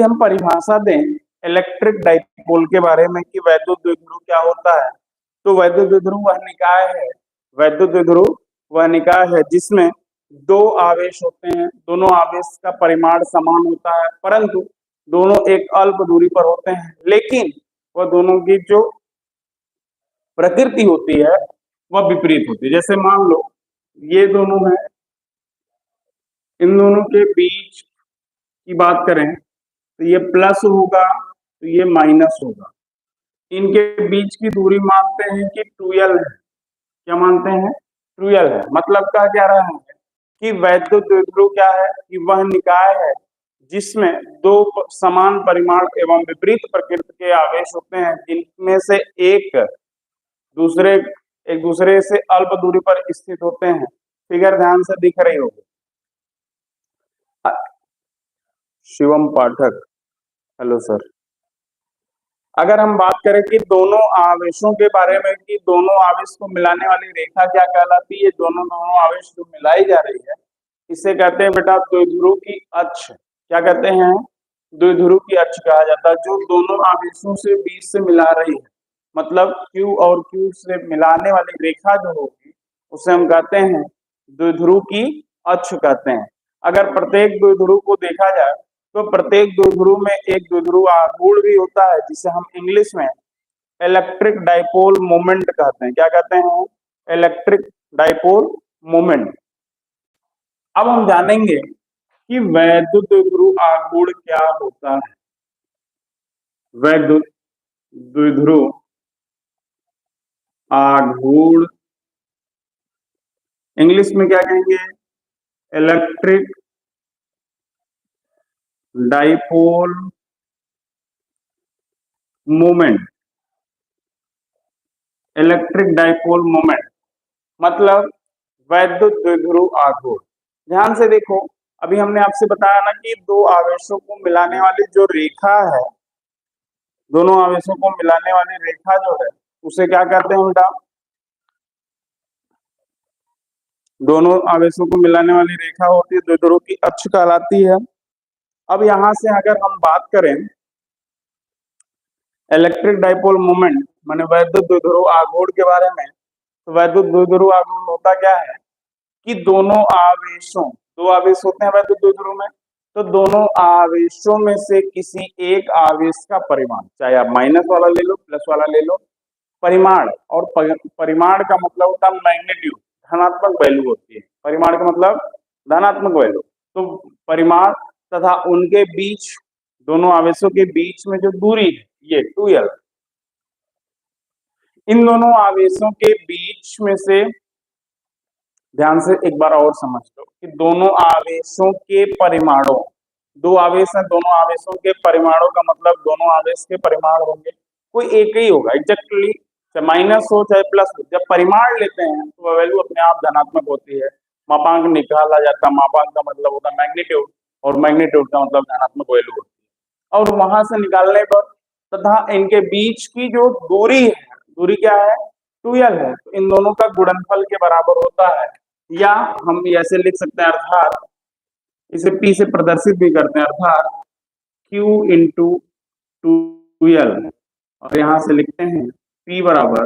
हम परिभाषा दें इलेक्ट्रिक डाइपोल के बारे में कि वैद्युत द्विध्रुव क्या होता है, तो वैद्युत द्विध्रुव वह निकाय है, वैद्युत द्विध्रुव वह निकाय है जिसमें दो आवेश होते हैं, दोनों आवेश का परिमाण समान होता है, परंतु दोनों एक अल्प दूरी पर होते हैं, लेकिन वह दोनों की जो प्रकृति होती है वह विपरीत होती है। जैसे मान लो ये दोनों हैं, इन दोनों के बीच की बात करें तो ये प्लस होगा तो ये माइनस होगा। इनके बीच की दूरी मानते हैं कि 2l है। क्या मानते हैं? 2l है। मतलब क्या रहा है कि वैद्युत द्विध्रुव क्या है कि वह निकाय है जिसमें दो समान परिमाण एवं विपरीत प्रकृति के आवेश होते हैं, जिनमें से एक दूसरे से अल्प दूरी पर स्थित होते हैं। फिगर ध्यान से दिख रही होगी। शिवम पाठक, हेलो सर। अगर हम बात करें कि दोनों आवेशों के बारे में कि दोनों आवेश को मिलाने वाली रेखा क्या कहलाती है, दोनों आवेश जो मिलाई जा रही है इसे कहते हैं बेटा द्विध्रुव की अक्ष। क्या कहते हैं? द्विध्रुव की अक्ष कहा जाता है, जो दोनों आवेशों से बीच से मिला रही है। मतलब Q और Q से मिलाने वाली रेखा जो होगी उसे हम कहते हैं द्विध्रुव की अक्ष कहते हैं। अगर प्रत्येक द्विध्रुव को देखा जाए तो प्रत्येक द्विध्रुव में एक द्विध्रुव आघूर्ण भी होता है, जिसे हम इंग्लिश में इलेक्ट्रिक डाइपोल मोमेंट कहते हैं। क्या कहते हैं? Electric dipole moment. अब हम जानेंगे कि वैद्युत द्विध्रुव आघूर्ण क्या होता है। वैद्युत द्विध्रुव आघूर्ण इंग्लिश में क्या कहेंगे? Electric dipole moment. Electric dipole moment मतलब वैद्युत द्विध्रुव आघूर्ण। ध्यान से देखो, अभी हमने आपसे बताया ना कि दो आवेशों को मिलाने वाली जो रेखा है, दोनों आवेशों को मिलाने वाली रेखा जो है उसे क्या कहते हैं बेटा? दोनों आवेशों को मिलाने वाली रेखा होती है, द्विध्रुव की अक्ष कहलाती है। अब यहां से अगर हम बात करें इलेक्ट्रिक डाइपोल मोमेंट माने वैद्युत द्विध्रुव आघूर्ण के बारे में, तो वैद्युत द्विध्रुव आघूर्ण होता क्या है कि दोनों आवेशों, दो आवेश होते हैं वैद्युत द्विध्रुव में, तो दोनों आवेशों में से किसी एक आवेश का परिमाण, चाहे आप माइनस वाला ले लो प्लस वाला ले लो, परिमाण, और परिमाण का मतलब होता है मैग्नीट्यूड, धनात्मक वैल्यू होती है। परिमाण का मतलब धनात्मक वैल्यू। तो परिमाण तथा उनके बीच, दोनों आवेशों के बीच में जो दूरी है ये 2l, इन दोनों आवेशों के बीच में से, ध्यान से एक बार और समझ लो कि दोनों आवेशों के परिमाणों, दो आवेश हैं, दोनों आवेशों के परिमाणों का मतलब दोनों आवेश के परिमाण होंगे, कोई एक ही होगा एग्जैक्टली, चाहे माइनस हो चाहे प्लस हो। जब परिमाण लेते हैं तो वैल्यू अपने आप धनात्मक होती है, मापांक निकाला जाता है, मापांक का मतलब होता है मैग्नीट्यूड, और मैग्नीट्यूड का मतलब धनात्मक वैल्यू होती है। और वहां से निकालने पर तथा इनके बीच की जो दूरी है, दूरी क्या है? 2l है, तो इन दोनों का गुणनफल के बराबर होता है, या हम ऐसे लिख सकते हैं, अर्थात इसे P से प्रदर्शित भी करते हैं, अर्थात Q इंटू 2l, और यहां से लिखते हैं P बराबर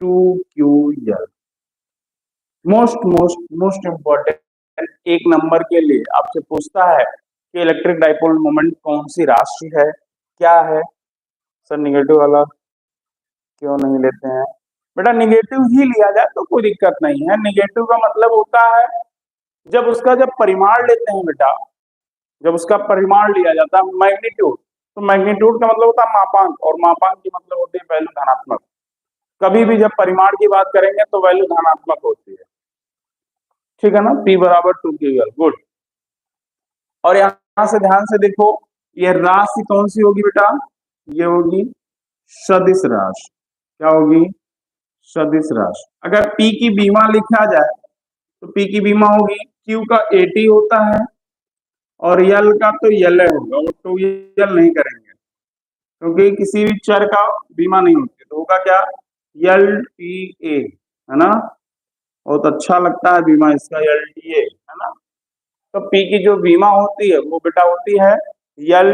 2ql। मोस्ट इंपॉर्टेंट, एक नंबर के लिए आपसे पूछता है कि इलेक्ट्रिक डाइपोल मोमेंट कौन सी राशि है, क्या है? सर निगेटिव वाला क्यों नहीं लेते हैं? बेटा निगेटिव ही लिया जाए तो कोई दिक्कत नहीं है। निगेटिव का मतलब होता है जब परिमाण लेते हैं बेटा, जब उसका परिमाण लिया जाता है मैग्नीट्यूड, तो मैग्नीट्यूड का मतलब होता है मापांक, और मापांक की मतलब होती है वैल्यू धनात्मक। कभी भी जब परिमाण की बात करेंगे तो वैल्यू धनात्मक होती है, ठीक है ना? P बराबर 2ql, गुड। और यहां से ध्यान से देखो, ये राशि कौन सी होगी बेटा? ये होगी सदिश राशि। क्या होगी? सदिश राशि। अगर P की बीमा लिखा जाए तो P की बीमा होगी, Q का 80 होता है और L का तो LA होगा, वो 2l नहीं करेंगे क्योंकि किसी भी चर का बीमा नहीं होती, तो होगा क्या? LTA, है ना? बहुत अच्छा लगता है बीमा इसका, LTA, है ना? तो P की जो बीमा होती है वो बेटा होती है L